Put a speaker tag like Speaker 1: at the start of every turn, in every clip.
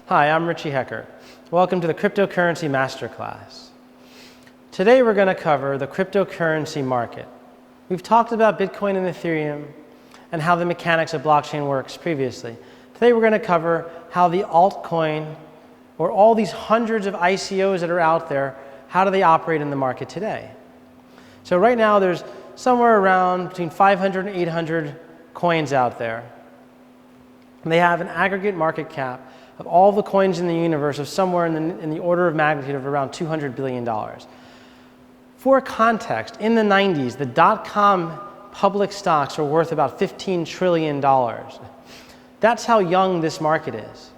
Speaker 1: Hi, I'm Richie Hecker. Welcome to the Cryptocurrency Masterclass. Today we're going to cover the cryptocurrency market. We've talked about Bitcoin and Ethereum and how the mechanics of blockchain works previously. Today we're going to cover how the altcoin, or all these hundreds of ICOs that are out there, how do they operate in the market today? So right now there's somewhere around between 500 and 800 coins out there. And they have an aggregate market cap of all the coins in the universe of somewhere in the order of magnitude of around $200 billion. For context, in the 90s, the dot-com public stocks were worth about $15 trillion. That's how young this market is.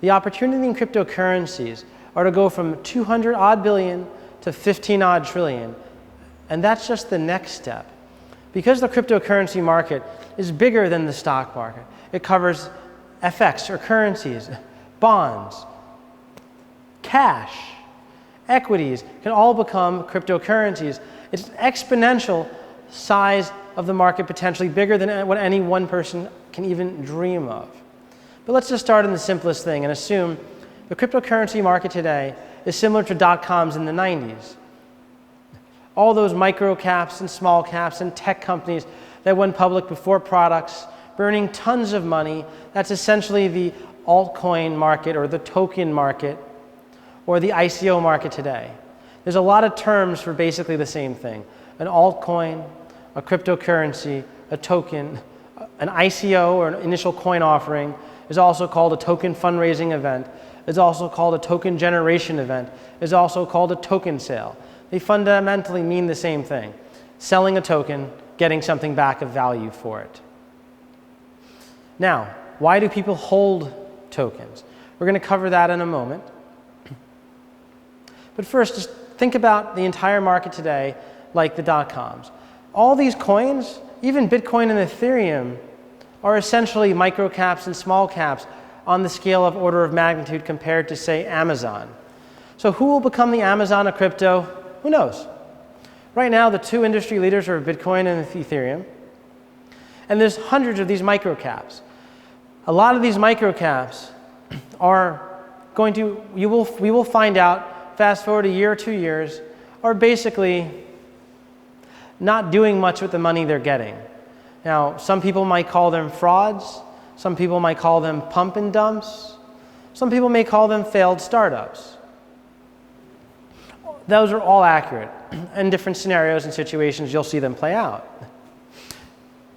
Speaker 1: The opportunity in cryptocurrencies are to go from 200 odd billion to 15 odd trillion. And that's just the next step. Because the cryptocurrency market is bigger than the stock market, it covers FX or currencies, bonds, cash, equities can all become cryptocurrencies. It's an exponential size of the market, potentially bigger than what any one person can even dream of. But let's just start in the simplest thing and assume the cryptocurrency market today is similar to dot-coms in the 90s. All those micro caps and small caps and tech companies that went public before products, burning tons of money. That's essentially the altcoin market or the token market or the ICO market today. There's a lot of terms for basically the same thing. An altcoin, a cryptocurrency, a token, an ICO or an initial coin offering is also called a token fundraising event. It's also called a token generation event. It's also called a token sale. They fundamentally mean the same thing. Selling a token, getting something back of value for it. Now, why do people hold tokens? We're going to cover that in a moment. But first, just think about the entire market today like the dot-coms. All these coins, even Bitcoin and Ethereum, are essentially micro caps and small caps on the scale of order of magnitude compared to, say, Amazon. So who will become the Amazon of crypto? Who knows? Right now, the two industry leaders are Bitcoin and Ethereum. And there's hundreds of these micro caps. A lot of these micro caps are going to, we will find out, fast forward a year or 2 years, are basically not doing much with the money they're getting. Now, some people might call them frauds. Some people might call them pump and dumps. Some people may call them failed startups. Those are all accurate. In different scenarios and situations, you'll see them play out.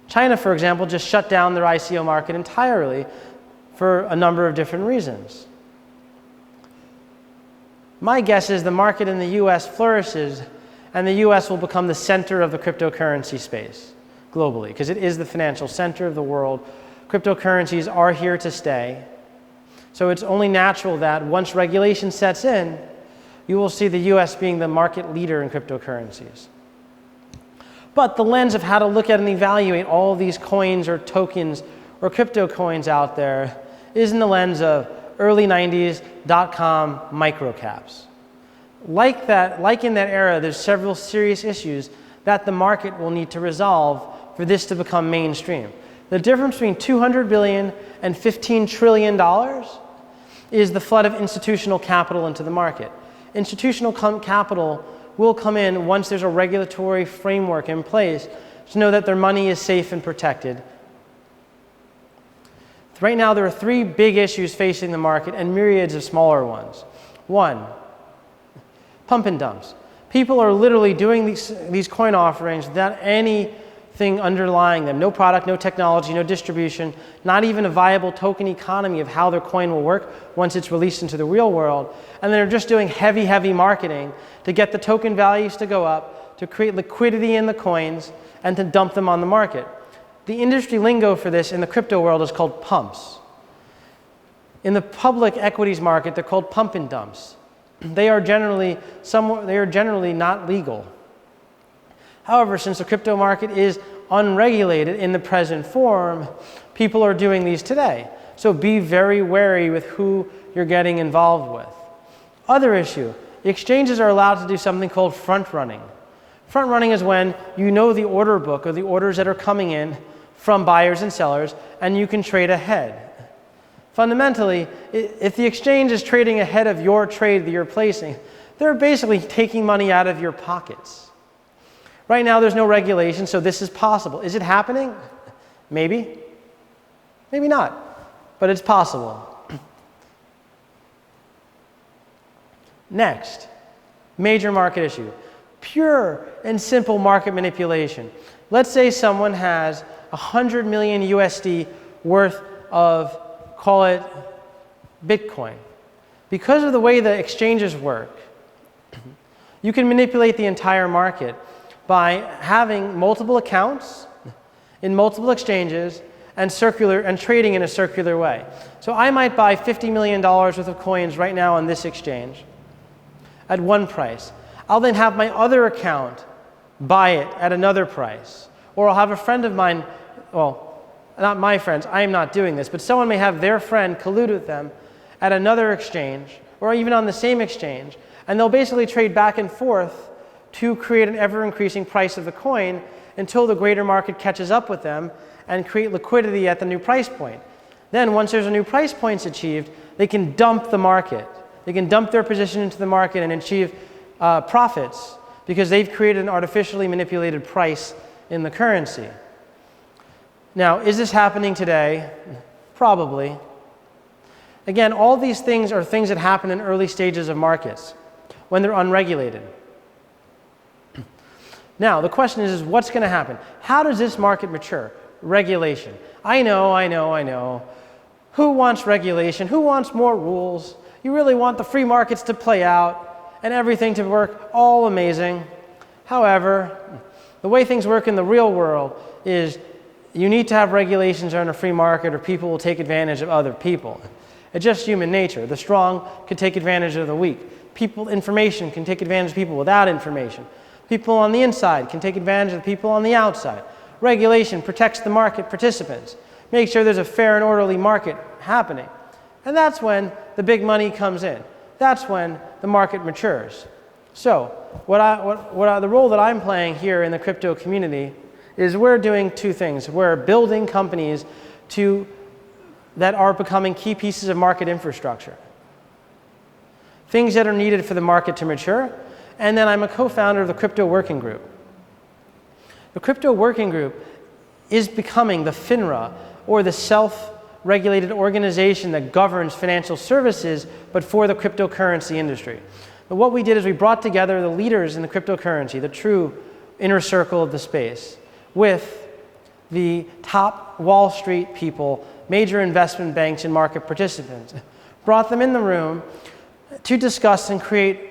Speaker 1: China, for example, just shut down their ICO market entirely for a number of different reasons. My guess is the market in the US flourishes, and the US will become the center of the cryptocurrency space globally, because it is the financial center of the world. Cryptocurrencies are here to stay. So it's only natural that once regulation sets in, you will see the US being the market leader in cryptocurrencies. But the lens of how to look at and evaluate all these coins or tokens or crypto coins out there is in the lens of early 90s dot-com microcaps. Like in that era, there's several serious issues that the market will need to resolve for this to become mainstream. The difference between $200 billion and $15 trillion is the flood of institutional capital into the market. Institutional capital will come in once there's a regulatory framework in place to know that their money is safe and protected. Right now, there are three big issues facing the market and myriads of smaller ones. One, pump and dumps. People are literally doing these coin offerings without anything underlying them. No product, no technology, no distribution, not even a viable token economy of how their coin will work once it's released into the real world. And they're just doing heavy, heavy marketing to get the token values to go up, to create liquidity in the coins, and to dump them on the market. The industry lingo for this in the crypto world is called pumps. In the public equities market, they're called pump and dumps. They are generally not legal. However, since the crypto market is unregulated in the present form, people are doing these today. So be very wary with who you're getting involved with. Other issue, exchanges are allowed to do something called front running. Front running is when you know the order book or the orders that are coming in from buyers and sellers, and you can trade ahead. Fundamentally, if the exchange is trading ahead of your trade that you're placing, they're basically taking money out of your pockets. Right now, there's no regulation, so this is possible. Is it happening? Maybe. Maybe not, but it's possible. Next, major market issue. Pure and simple market manipulation. Let's say someone has 100 million USD worth of, call it, Bitcoin. Because of the way the exchanges work, you can manipulate the entire market by having multiple accounts in multiple exchanges and trading in a circular way. So I might buy $50 million worth of coins right now on this exchange at one price. I'll then have my other account buy it at another price. Or I'll have a friend of mine, well, not my friends, I am not doing this, but someone may have their friend collude with them at another exchange, or even on the same exchange, and they'll basically trade back and forth to create an ever-increasing price of the coin until the greater market catches up with them and create liquidity at the new price point. Then, once there's a new price point achieved, they can dump the market. They can dump their position into the market and achieve profits because they've created an artificially manipulated price in the currency. Now, is this happening today? Probably. Again, all these things are things that happen in early stages of markets when they're unregulated. Now, the question is what's going to happen? How does this market mature? Regulation. I know. Who wants regulation? Who wants more rules? You really want the free markets to play out and everything to work all amazing. However, the way things work in the real world is you need to have regulations on a free market or people will take advantage of other people. It's just human nature. The strong can take advantage of the weak. Information can take advantage of people without information. People on the inside can take advantage of the people on the outside. Regulation protects the market participants. Make sure there's a fair and orderly market happening. And that's when the big money comes in. That's when the market matures. So the role that I'm playing here in the crypto community is we're doing two things. We're building companies that are becoming key pieces of market infrastructure. Things that are needed for the market to mature. And then I'm a co-founder of the Crypto Working Group. The Crypto Working Group is becoming the FINRA, or the self-regulated organization that governs financial services, but for the cryptocurrency industry. But what we did is we brought together the leaders in the cryptocurrency, the true inner circle of the space, with the top Wall Street people, major investment banks, and market participants. Brought them in the room to discuss and create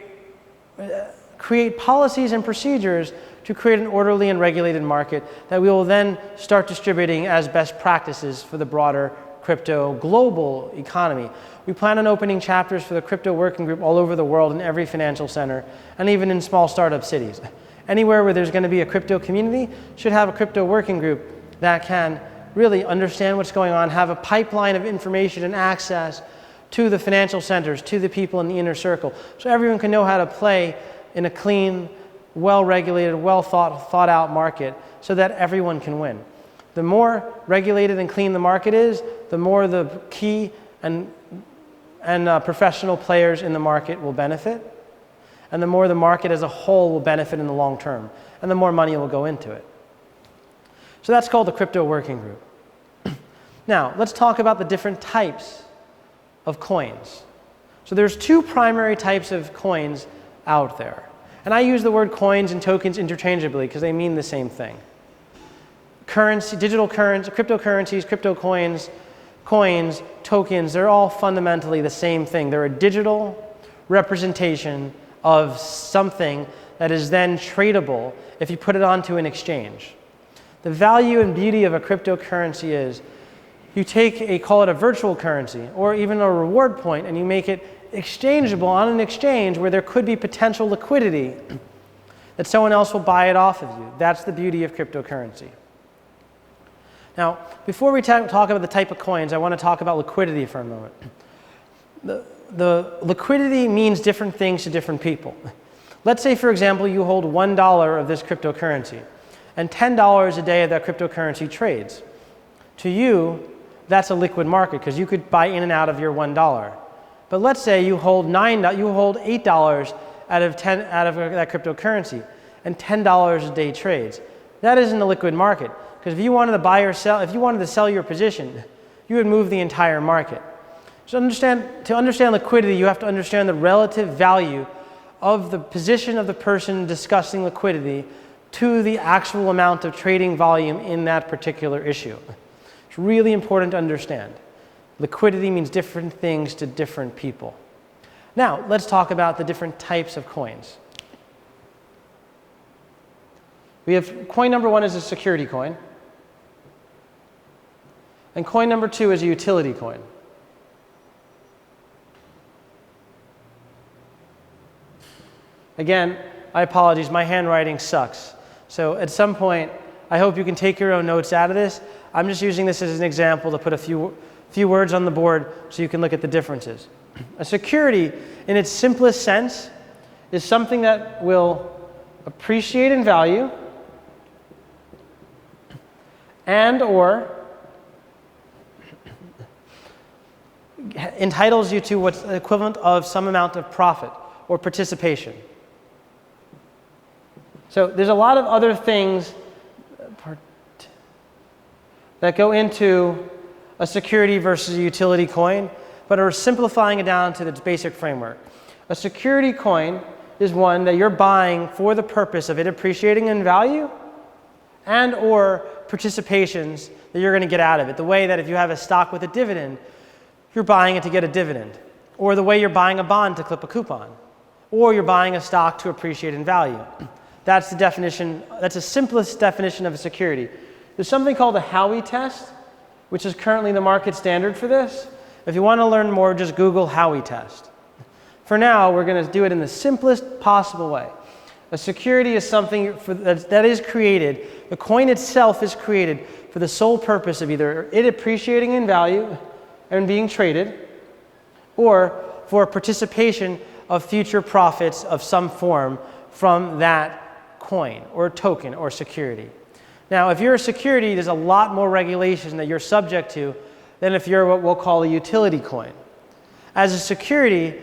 Speaker 1: policies and procedures to create an orderly and regulated market that we will then start distributing as best practices for the broader crypto global economy. We plan on opening chapters for the Crypto Working Group all over the world in every financial center and even in small startup cities. Anywhere where there's going to be a crypto community should have a Crypto Working Group that can really understand what's going on, have a pipeline of information and access to the financial centers, to the people in the inner circle, so everyone can know how to play in a clean, well-regulated, well-thought out market so that everyone can win. The more regulated and clean the market is, the more the key and professional players in the market will benefit, and the more the market as a whole will benefit in the long term, and the more money will go into it. So that's called the Crypto Working Group. Now, let's talk about the different types of coins. So there's two primary types of coins out there. And I use the word coins and tokens interchangeably because they mean the same thing. Currency, digital currency, cryptocurrencies, crypto coins, tokens, they're all fundamentally the same thing. They're a digital representation of something that is then tradable if you put it onto an exchange. The value and beauty of a cryptocurrency is you take call it a virtual currency or even a reward point and you make it exchangeable on an exchange where there could be potential liquidity that someone else will buy it off of you. That's the beauty of cryptocurrency. Now, before we talk about the type of coins, I want to talk about liquidity for a moment. The liquidity means different things to different people. Let's say, for example, you hold $1 of this cryptocurrency and $10 a day of that cryptocurrency trades. To you, that's a liquid market because you could buy in and out of your $1. But let's say you hold $8 out of that cryptocurrency, and $10 a day trades. That isn't a liquid market, because if you wanted to buy or sell, if you wanted to sell your position, you would move the entire market. So to understand liquidity, you have to understand the relative value of the position of the person discussing liquidity to the actual amount of trading volume in that particular issue. It's really important to understand. Liquidity means different things to different people. Now, let's talk about the different types of coins. We have coin number one is a security coin. And coin number two is a utility coin. Again, I apologize, my handwriting sucks. So at some point, I hope you can take your own notes out of this. I'm just using this as an example to put a few words on the board so you can look at the differences. A security, in its simplest sense, is something that will appreciate in value and or entitles you to what's the equivalent of some amount of profit or participation. So there's a lot of other things that go into a security versus a utility coin, but are simplifying it down to its basic framework. A security coin is one that you're buying for the purpose of it appreciating in value and or participations that you're going to get out of it. The way that if you have a stock with a dividend, you're buying it to get a dividend. Or the way you're buying a bond to clip a coupon. Or you're buying a stock to appreciate in value. That's the definition, that's the simplest definition of a security. There's something called the Howey test, which is currently the market standard for this. If you want to learn more, just Google Howey test. For now, we're going to do it in the simplest possible way. A security is something that is created, the coin itself is created for the sole purpose of either it appreciating in value and being traded, or for participation of future profits of some form from that coin or token or security. Now, if you're a security, there's a lot more regulation that you're subject to than if you're what we'll call a utility coin. As a security,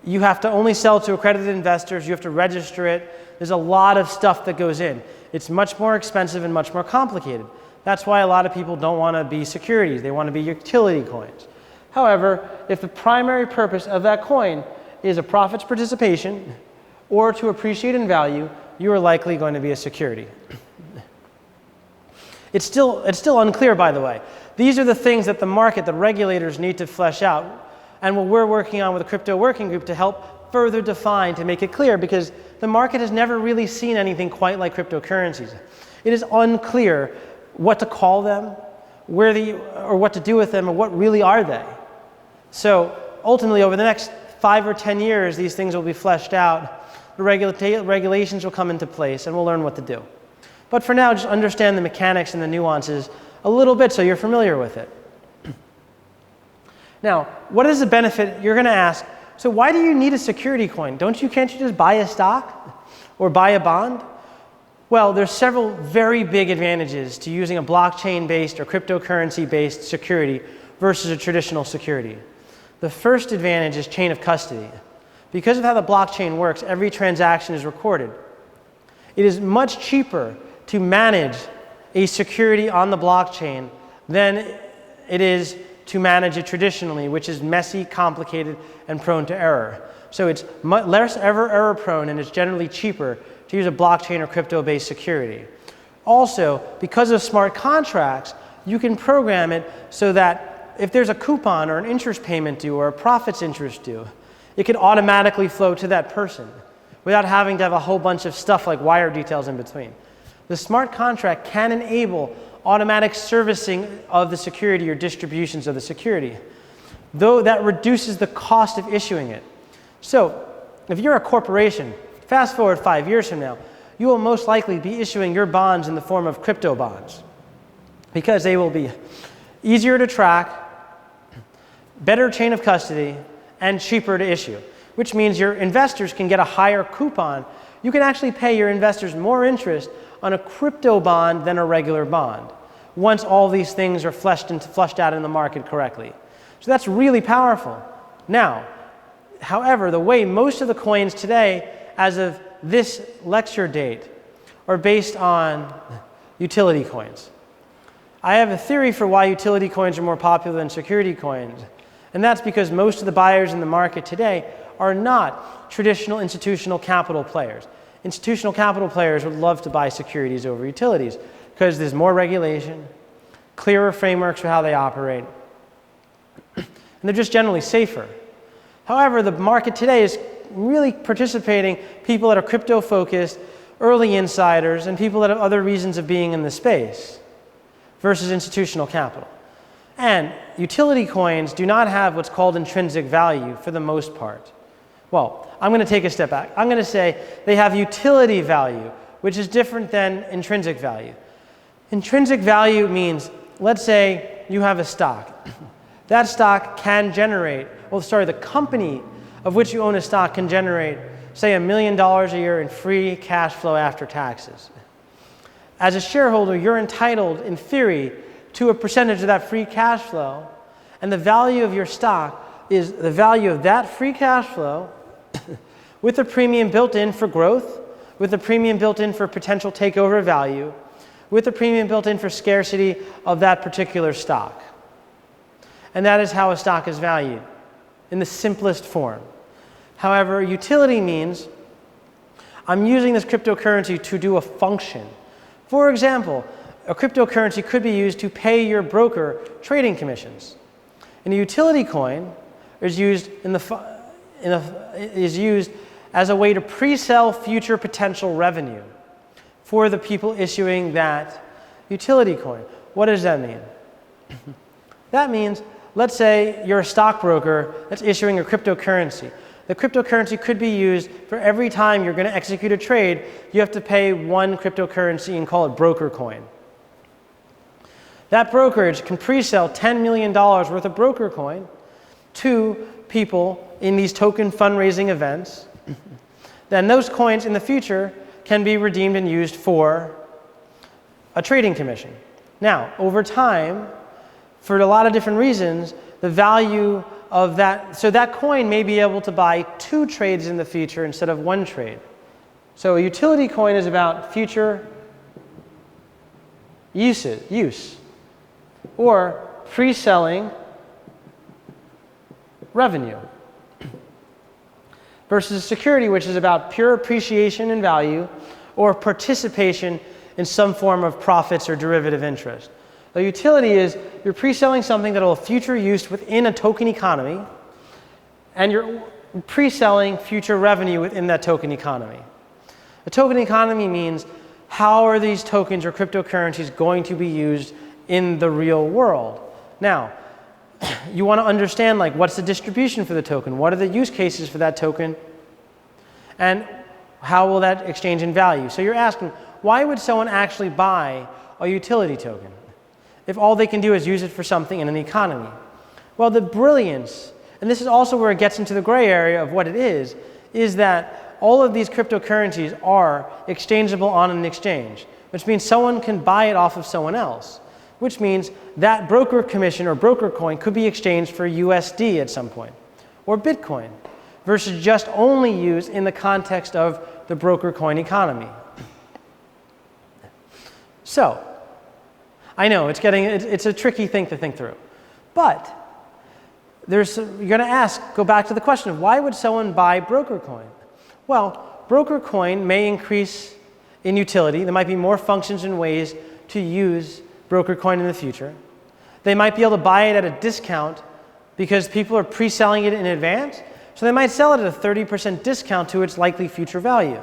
Speaker 1: you have to only sell to accredited investors, you have to register it, there's a lot of stuff that goes in. It's much more expensive and much more complicated. That's why a lot of people don't want to be securities, they want to be utility coins. However, if the primary purpose of that coin is a profits participation or to appreciate in value, you are likely going to be a security. It's still unclear, by the way. These are the things that the market, the regulators need to flesh out, and what we're working on with the crypto working group to help further define, to make it clear, because the market has never really seen anything quite like cryptocurrencies. It is unclear what to call them, or what to do with them, or what really are they. So ultimately, over the next 5 or 10 years, these things will be fleshed out, the regulations will come into place, and we'll learn what to do. But for now, just understand the mechanics and the nuances a little bit so you're familiar with it. Now, what is the benefit? You're going to ask, so why do you need a security coin? Can't you just buy a stock or buy a bond? Well, there's several very big advantages to using a blockchain-based or cryptocurrency-based security versus a traditional security. The first advantage is chain of custody. Because of how the blockchain works, every transaction is recorded. It is much cheaper to manage a security on the blockchain than it is to manage it traditionally, which is messy, complicated, and prone to error. So it's less error prone, and it's generally cheaper to use a blockchain or crypto-based security. Also, because of smart contracts, you can program it so that if there's a coupon or an interest payment due or a profits interest due, it can automatically flow to that person without having to have a whole bunch of stuff like wire details in between. The smart contract can enable automatic servicing of the security or distributions of the security, though that reduces the cost of issuing it. So if you're a corporation, fast forward 5 years from now, you will most likely be issuing your bonds in the form of crypto bonds because they will be easier to track, better chain of custody, and cheaper to issue, which means your investors can get a higher coupon. You can actually pay your investors more interest on a crypto bond than a regular bond, once all these things are flushed out in the market correctly. So that's really powerful. Now, however, the way most of the coins today, as of this lecture date, are based on utility coins. I have a theory for why utility coins are more popular than security coins, and that's because most of the buyers in the market today are not traditional institutional capital players. Institutional capital players would love to buy securities over utilities because there's more regulation, clearer frameworks for how they operate, and they're just generally safer. However, the market today is really participating people that are crypto-focused, early insiders, and people that have other reasons of being in the space versus institutional capital. And utility coins do not have what's called intrinsic value for the most part. Well, I'm going to take a step back. I'm going to say they have utility value, which is different than intrinsic value. Intrinsic value means, let's say you have a stock. That stock can generate, the company of which you own a stock can generate, say, $1 million a year in free cash flow after taxes. As a shareholder, you're entitled, in theory, to a percentage of that free cash flow, and the value of your stock is the value of that free cash flow with a premium built in for growth, with a premium built in for potential takeover value, with a premium built in for scarcity of that particular stock. And that is how a stock is valued, in the simplest form. However, utility means I'm using this cryptocurrency to do a function. For example, a cryptocurrency could be used to pay your broker trading commissions. And a utility coin is used as a way to pre-sell future potential revenue for the people issuing that utility coin. What does that mean? That means, let's say you're a stockbroker that's issuing a cryptocurrency. The cryptocurrency could be used for every time you're going to execute a trade, you have to pay one cryptocurrency and call it broker coin. That brokerage can pre-sell $10 million worth of broker coin to people in these token fundraising events. Then those coins in the future can be redeemed and used for a trading commission. Now, over time, for a lot of different reasons, the value of that, so that coin may be able to buy 2 trades in the future instead of 1 trade. So a utility coin is about future use, or pre-selling revenue, versus security, which is about pure appreciation in value or participation in some form of profits or derivative interest. A utility is you're pre-selling something that will have future use within a token economy, and you're pre-selling future revenue within that token economy. A token economy means how are these tokens or cryptocurrencies going to be used in the real world? Now, you want to understand, like, what's the distribution for the token? What are the use cases for that token? And how will that exchange in value? So you're asking, why would someone actually buy a utility token if all they can do is use it for something in an economy? Well, the brilliance, and this is also where it gets into the gray area of what it is that all of these cryptocurrencies are exchangeable on an exchange, which means someone can buy it off of someone else, which means that broker commission or broker coin could be exchanged for USD at some point, or Bitcoin, versus just only used in the context of the broker coin economy. So, I know it's a tricky thing to think through, but you're going to go back to the question of why would someone buy broker coin? Well, broker coin may increase in utility. There might be more functions and ways to use broker coin in the future. They might be able to buy it at a discount because people are pre-selling it in advance. So they might sell it at a 30% discount to its likely future value,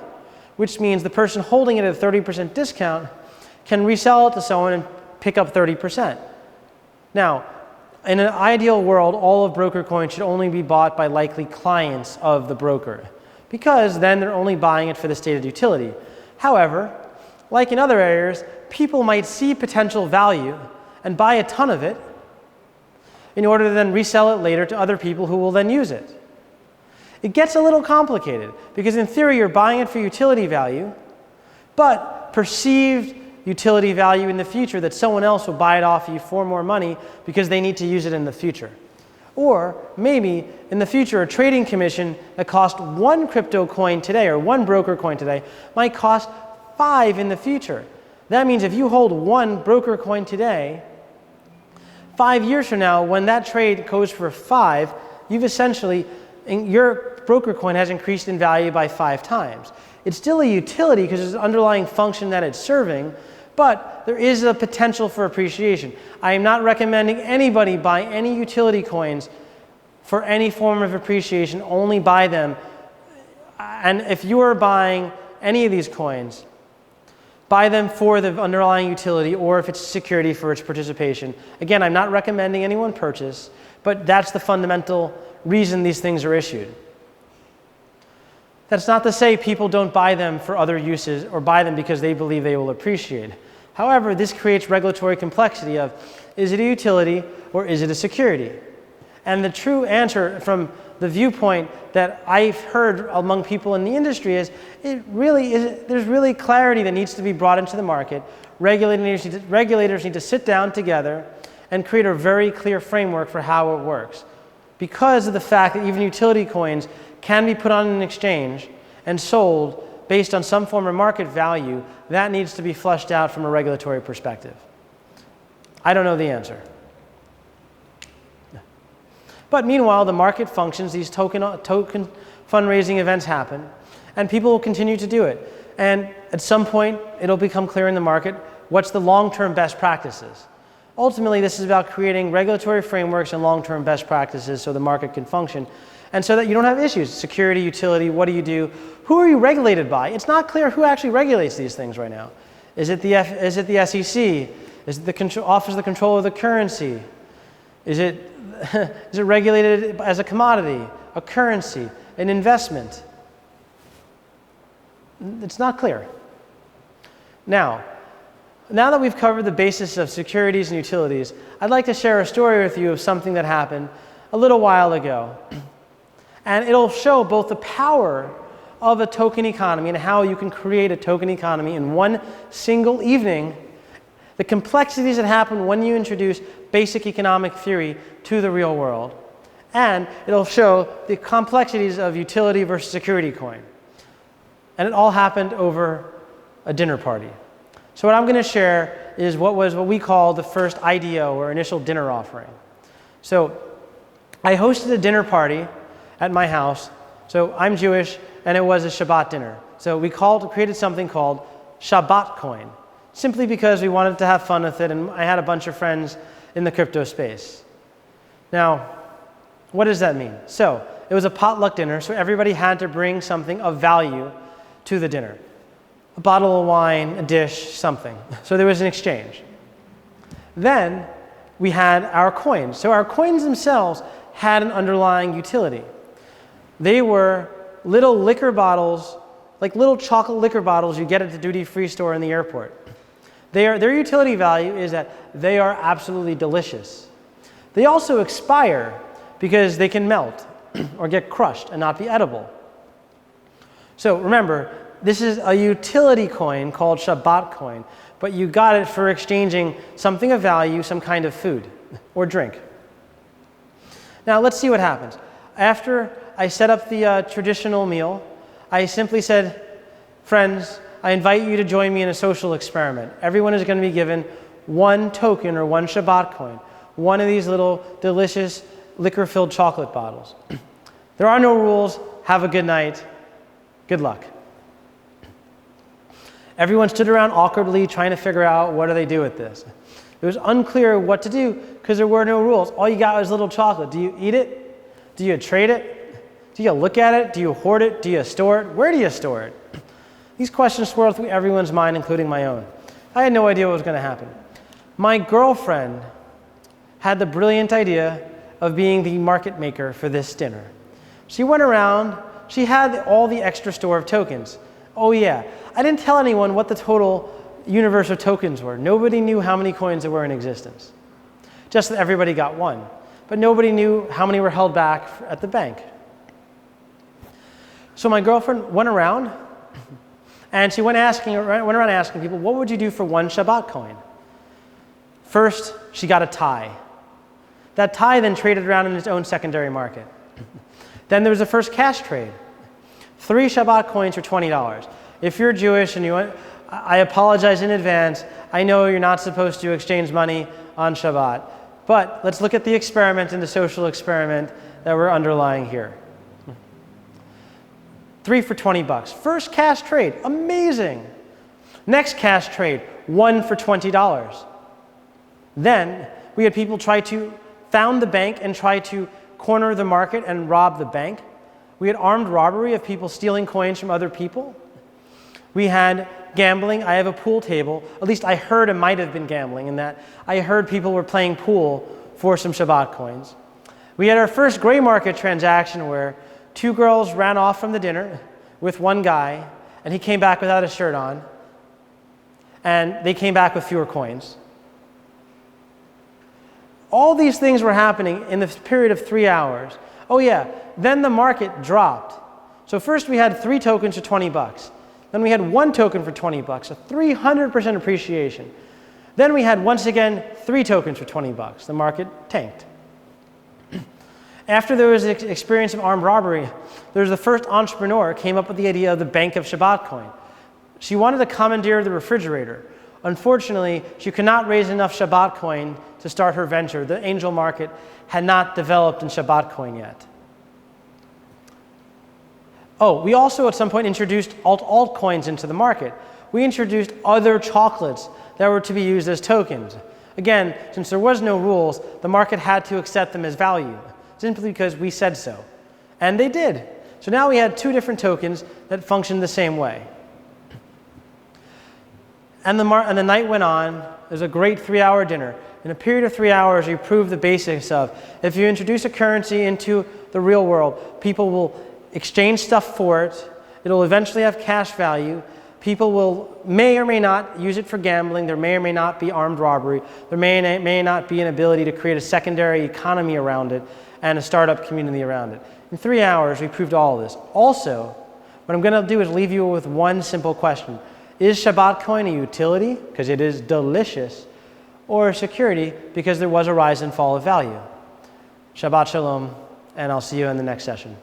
Speaker 1: which means the person holding it at a 30% discount can resell it to someone and pick up 30%. Now, in an ideal world, all of broker coin should only be bought by likely clients of the broker, because then they're only buying it for the stated utility. However, like in other areas, people might see potential value and buy a ton of it in order to then resell it later to other people who will then use it. It gets a little complicated because in theory you're buying it for utility value, but perceived utility value in the future that someone else will buy it off you for more money because they need to use it in the future. Or maybe in the future, a trading commission that cost one crypto coin today or one broker coin today might cost 5 in the future. That means if you hold one broker coin today, 5 years from now, when that trade goes for 5, you've essentially, your broker coin has increased in value by 5 times. It's still a utility because there's an underlying function that it's serving, but there is a potential for appreciation. I am not recommending anybody buy any utility coins for any form of appreciation. Only buy them. And if you are buying any of these coins, buy them for the underlying utility or if it's security for its participation. Again, I'm not recommending anyone purchase, but that's the fundamental reason these things are issued. That's not to say people don't buy them for other uses or buy them because they believe they will appreciate. However, this creates regulatory complexity of, is it a utility or is it a security? And the true answer from the viewpoint that I've heard among people in the industry is, there's really clarity that needs to be brought into the market. Regulators need to sit down together and create a very clear framework for how it works. Because of the fact that even utility coins can be put on an exchange and sold based on some form of market value, that needs to be fleshed out from a regulatory perspective. I don't know the answer. But meanwhile, the market functions, these token fundraising events happen, and people will continue to do it. And at some point, it'll become clear in the market what's the long-term best practices. Ultimately, this is about creating regulatory frameworks and long-term best practices so the market can function, and so that you don't have issues. Security, utility, what do you do? Who are you regulated by? It's not clear who actually regulates these things right now. Is it the SEC? Is it the Office of the Control of the Currency? Is it regulated as a commodity, a currency, an investment? It's not clear. Now that we've covered the basis of securities and utilities, I'd like to share a story with you of something that happened a little while ago. And it'll show both the power of a token economy and how you can create a token economy in one single evening, the complexities that happen when you introduce basic economic theory to the real world. And it'll show the complexities of utility versus security coin. And it all happened over a dinner party. So what I'm going to share is what we call the first IDO, or initial dinner offering. So I hosted a dinner party at my house. So I'm Jewish, and it was a Shabbat dinner. So we created something called Shabbat coin, simply because we wanted to have fun with it, and I had a bunch of friends in the crypto space. Now, what does that mean? So it was a potluck dinner, so everybody had to bring something of value to the dinner. A bottle of wine, a dish, something. So there was an exchange. Then we had our coins. So our coins themselves had an underlying utility. They were little liquor bottles, like little chocolate liquor bottles you get at the duty-free store in the airport. Their utility value is that they are absolutely delicious. They also expire because they can melt or get crushed and not be edible. So remember, this is a utility coin called Shabbat coin, but you got it for exchanging something of value, some kind of food or drink. Now let's see what happens. After I set up the traditional meal, I simply said, friends, I invite you to join me in a social experiment. Everyone is going to be given one token or one Shabbat coin, one of these little delicious liquor-filled chocolate bottles. There are no rules. Have a good night. Good luck. Everyone stood around awkwardly trying to figure out what do they do with this. It was unclear what to do because there were no rules. All you got was little chocolate. Do you eat it? Do you trade it? Do you look at it? Do you hoard it? Do you store it? Where do you store it? These questions swirled through everyone's mind, including my own. I had no idea what was going to happen. My girlfriend had the brilliant idea of being the market maker for this dinner. She went around. She had all the extra store of tokens. Oh yeah, I didn't tell anyone what the total universe of tokens were. Nobody knew how many coins there were in existence. Just that everybody got one. But nobody knew how many were held back at the bank. So my girlfriend went around And she went around asking people, what would you do for one Shabbat coin? First, she got a tie. That tie then traded around in its own secondary market. Then there was the first cash trade. 3 Shabbat coins for $20. If you're Jewish and I apologize in advance. I know you're not supposed to exchange money on Shabbat. But let's look at the experiment and the social experiment that we're underlying here. 3 for $20. First cash trade, amazing. Next cash trade, 1 for $20. Then we had people try to found the bank and try to corner the market and rob the bank. We had armed robbery of people stealing coins from other people. We had gambling. I have a pool table. At least I heard it might have been gambling in that I heard people were playing pool for some Shabbat coins. We had our first gray market transaction where 2 girls ran off from the dinner with one guy, and he came back without a shirt on, and they came back with fewer coins. All these things were happening in the period of 3 hours. Oh yeah, then the market dropped. So first we had 3 tokens for $20. Then we had 1 token for $20, a 300% appreciation. Then we had, once again, 3 tokens for $20. The market tanked. After there was an experience of armed robbery, there was the first entrepreneur who came up with the idea of the bank of Shabbat coin. She wanted to commandeer the refrigerator. Unfortunately, she could not raise enough Shabbat coin to start her venture. The angel market had not developed in Shabbat coin yet. Oh, we also at some point introduced altcoins into the market. We introduced other chocolates that were to be used as tokens. Again, since there was no rules, the market had to accept them as value, simply because we said so. And they did. So now we had 2 different tokens that functioned the same way. And the night went on. It was a great 3-hour dinner. In a period of 3 hours, we proved the basics of if you introduce a currency into the real world, people will exchange stuff for it. It'll eventually have cash value. People may or may not use it for gambling. There may or may not be armed robbery. There may not be an ability to create a secondary economy around it and a startup community around it. In 3 hours, we proved all of this. Also, what I'm going to do is leave you with one simple question. Is Shabbat coin a utility, because it is delicious, or a security, because there was a rise and fall of value? Shabbat shalom, and I'll see you in the next session.